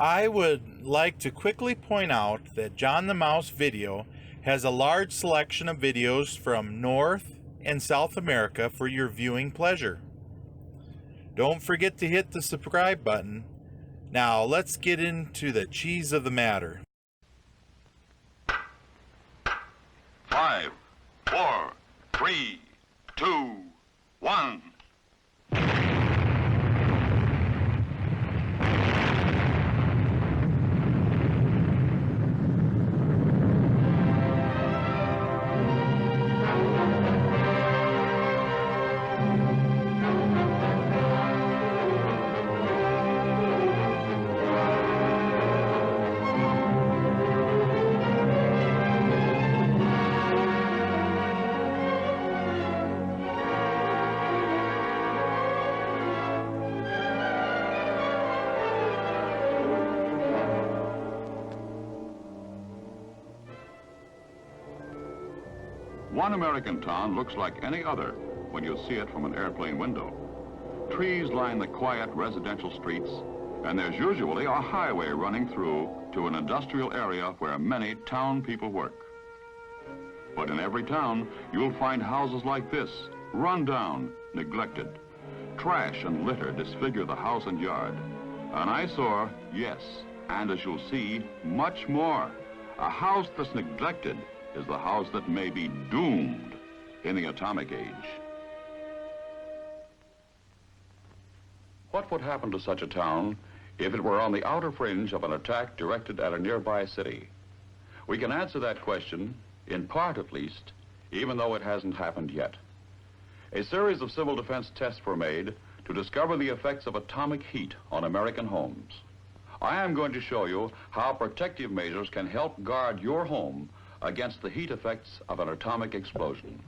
I would like to quickly point out that John the Mouse Video has a large selection of videos from North and South America for your viewing pleasure. Don't forget to hit the subscribe button. Now let's get into the cheese of the matter. 5, 4, 3, 2, 1. One American town looks like any other when you see it from an airplane window. Trees line the quiet residential streets, and there's usually a highway running through to an industrial area where many town people work. But in every town, you'll find houses like this, run down, neglected. Trash and litter disfigure the house and yard. An eyesore, yes, and as you'll see, much more. A house that's neglected is the house that may be doomed in the atomic age. What would happen to such a town if it were on the outer fringe of an attack directed at a nearby city? We can answer that question, in part at least, even though it hasn't happened yet. A series of civil defense tests were made to discover the effects of atomic heat on American homes. I am going to show you how protective measures can help guard your home against the heat effects of an atomic explosion.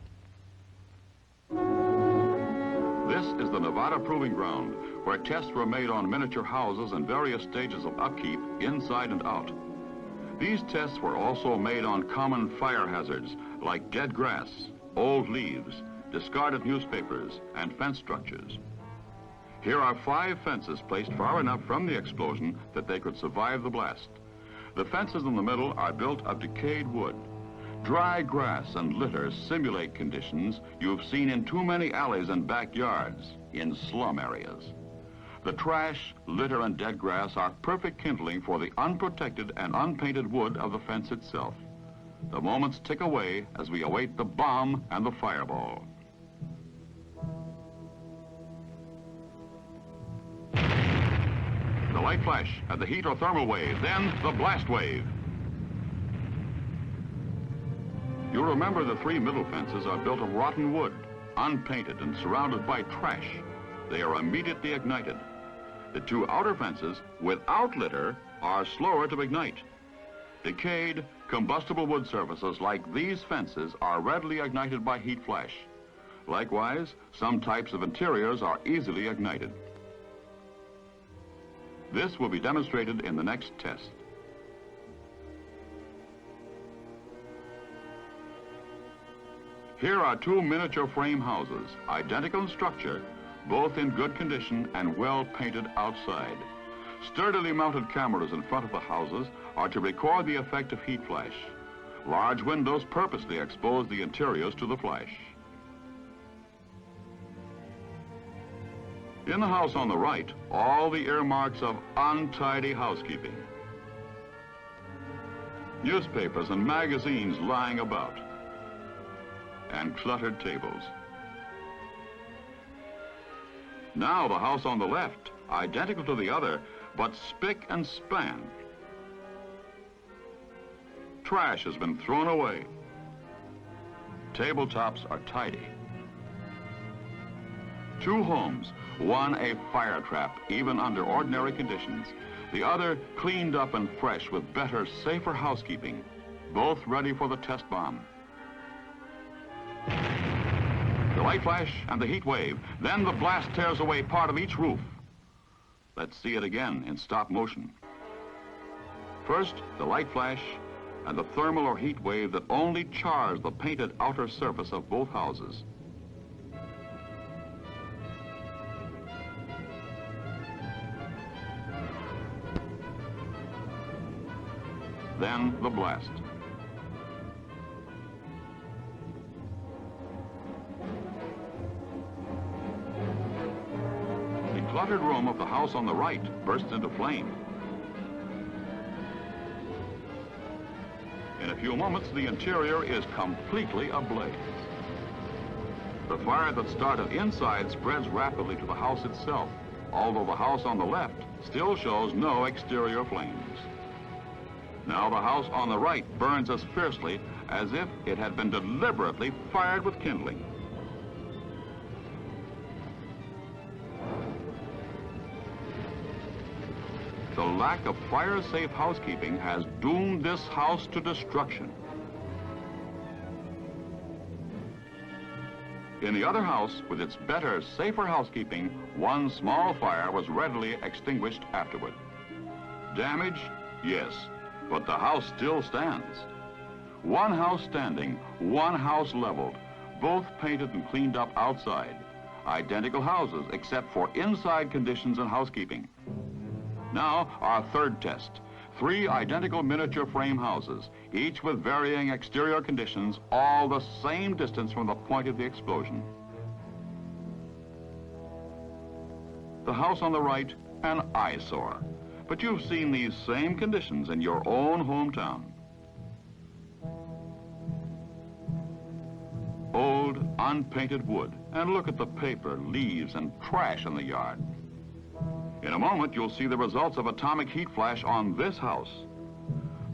This is the Nevada Proving Ground, where tests were made on miniature houses in various stages of upkeep, inside and out. These tests were also made on common fire hazards like dead grass, old leaves, discarded newspapers, and fence structures. Here are 5 fences placed far enough from the explosion that they could survive the blast. The fences in the middle are built of decayed wood. Dry grass and litter simulate conditions you've seen in too many alleys and backyards in slum areas. The trash, litter, and dead grass are perfect kindling for the unprotected and unpainted wood of the fence itself. The moments tick away as we await the bomb and the fireball. The light flash and the heat or thermal wave, then the blast wave. You'll remember the 3 middle fences are built of rotten wood, unpainted and surrounded by trash. They are immediately ignited. The 2 outer fences, without litter, are slower to ignite. Decayed, combustible wood surfaces like these fences are readily ignited by heat flash. Likewise, some types of interiors are easily ignited. This will be demonstrated in the next test. Here are 2 miniature frame houses, identical in structure, both in good condition and well painted outside. Sturdily mounted cameras in front of the houses are to record the effect of heat flash. Large windows purposely expose the interiors to the flash. In the house on the right, all the earmarks of untidy housekeeping. Newspapers and magazines lying about, and cluttered tables. Now the house on the left, identical to the other, but spick and span. Trash has been thrown away. Tabletops are tidy. 2 homes, one a fire trap, even under ordinary conditions. The other cleaned up and fresh with better, safer housekeeping, both ready for the test bomb. The light flash and the heat wave, then the blast tears away part of each roof. Let's see it again in stop motion. First, the light flash and the thermal or heat wave that only chars the painted outer surface of both houses. then the blast. The cluttered room of the house on the right bursts into flame. In a few moments, the interior is completely ablaze. The fire that started inside spreads rapidly to the house itself, although the house on the left still shows no exterior flames. Now the house on the right burns as fiercely as if it had been deliberately fired with kindling. The lack of fire-safe housekeeping has doomed this house to destruction. In the other house, with its better, safer housekeeping, one small fire was readily extinguished afterward. Damage? Yes, but the house still stands. One house standing, one house leveled, both painted and cleaned up outside. Identical houses, except for inside conditions and housekeeping. Now, our third test. 3 identical miniature frame houses, each with varying exterior conditions, all the same distance from the point of the explosion. The house on the right, an eyesore. But you've seen these same conditions in your own hometown. Old, unpainted wood, and look at the paper, leaves, and trash in the yard. In a moment, you'll see the results of atomic heat flash on this house.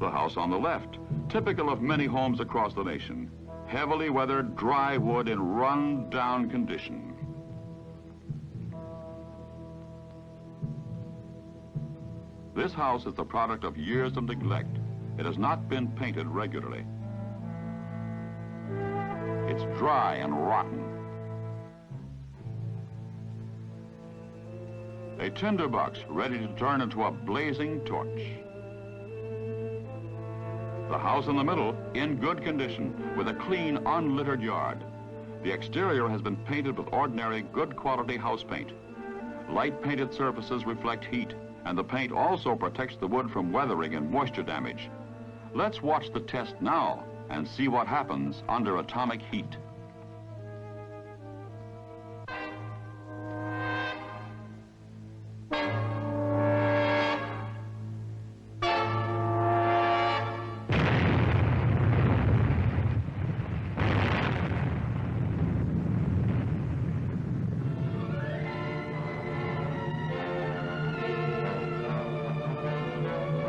The house on the left, typical of many homes across the nation. Heavily weathered, dry wood in run-down condition. This house is the product of years of neglect. It has not been painted regularly. It's dry and rotten. A tinderbox ready to turn into a blazing torch. The house in the middle, in good condition, with a clean, unlittered yard. The exterior has been painted with ordinary, good quality house paint. Light painted surfaces reflect heat, and the paint also protects the wood from weathering and moisture damage. Let's watch the test now and see what happens under atomic heat.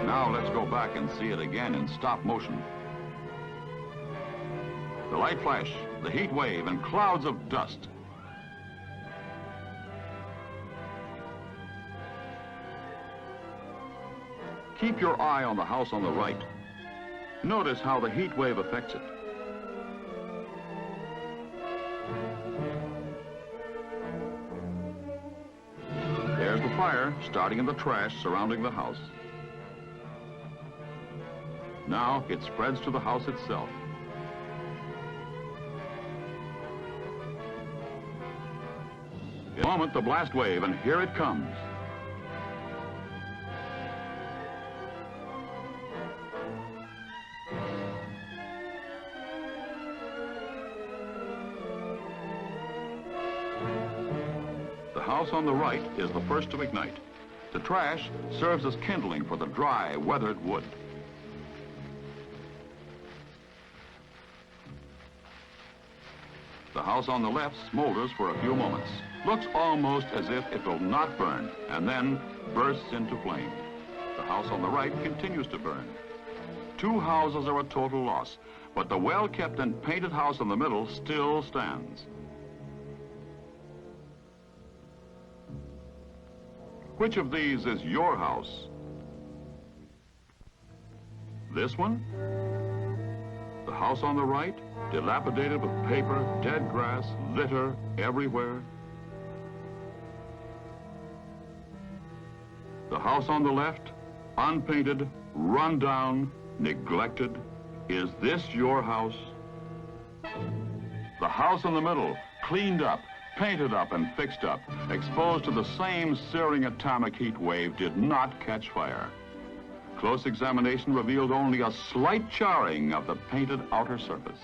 Now let's go back and see it again in stop motion. The light flash, the heat wave, and clouds of dust. Keep your eye on the house on the right. Notice how the heat wave affects it. There's the fire starting in the trash surrounding the house. Now it spreads to the house itself. In a moment, the blast wave, and here it comes. The house on the right is the first to ignite. The trash serves as kindling for the dry, weathered wood. The house on the left smolders for a few moments. Looks almost as if it will not burn, and then bursts into flame. The house on the right continues to burn. 2 houses are a total loss, but the well-kept and painted house in the middle still stands. Which of these is your house? This one? The house on the right, dilapidated with paper, dead grass, litter everywhere. The house on the left, unpainted, run down, neglected. Is this your house? The house in the middle, cleaned up, painted up and fixed up, exposed to the same searing atomic heat wave, did not catch fire. Close examination revealed only a slight charring of the painted outer surface.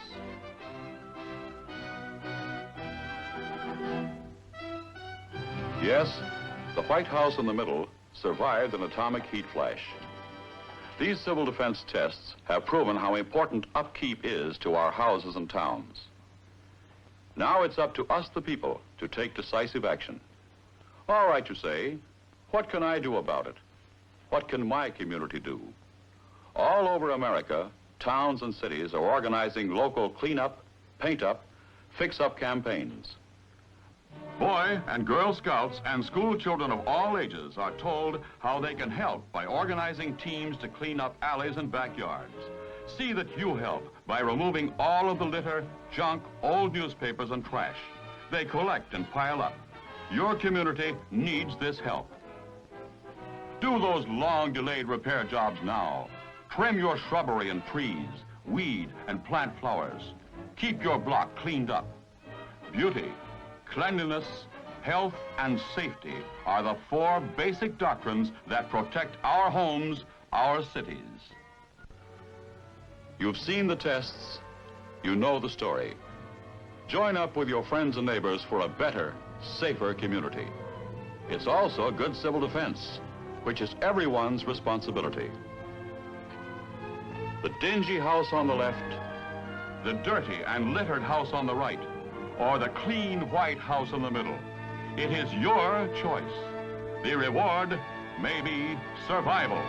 Yes, the white house in the middle survived an atomic heat flash. These civil defense tests have proven how important upkeep is to our houses and towns. Now it's up to us, the people, to take decisive action. All right, you say, what can I do about it? What can my community do? All over America, towns and cities are organizing local cleanup, paint-up, fix-up campaigns. Boy and Girl Scouts and school children of all ages are told how they can help by organizing teams to clean up alleys and backyards. See that you help by removing all of the litter, junk, old newspapers, and trash. They collect and pile up. Your community needs this help. Do those long-delayed repair jobs now. Trim your shrubbery and trees, weed and plant flowers. Keep your block cleaned up. Beauty, cleanliness, health, and safety are the 4 basic doctrines that protect our homes, our cities. You've seen the tests, you know the story. Join up with your friends and neighbors for a better, safer community. It's also good civil defense, which is everyone's responsibility. The dingy house on the left, the dirty and littered house on the right, or the clean white house in the middle. It is your choice. The reward may be survival.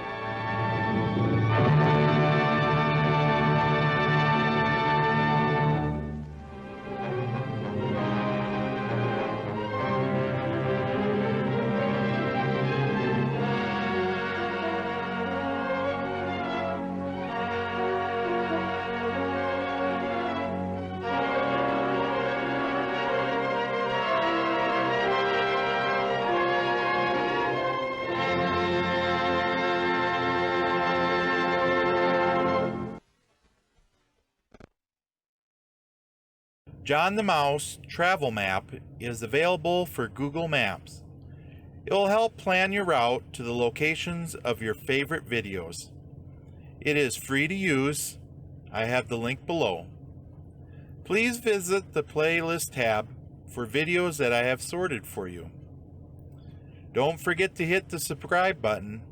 John the Mouse travel map is available for Google Maps. It will help plan your route to the locations of your favorite videos. It is free to use. I have the link below. Please visit the playlist tab for videos that I have sorted for you. Don't forget to hit the subscribe button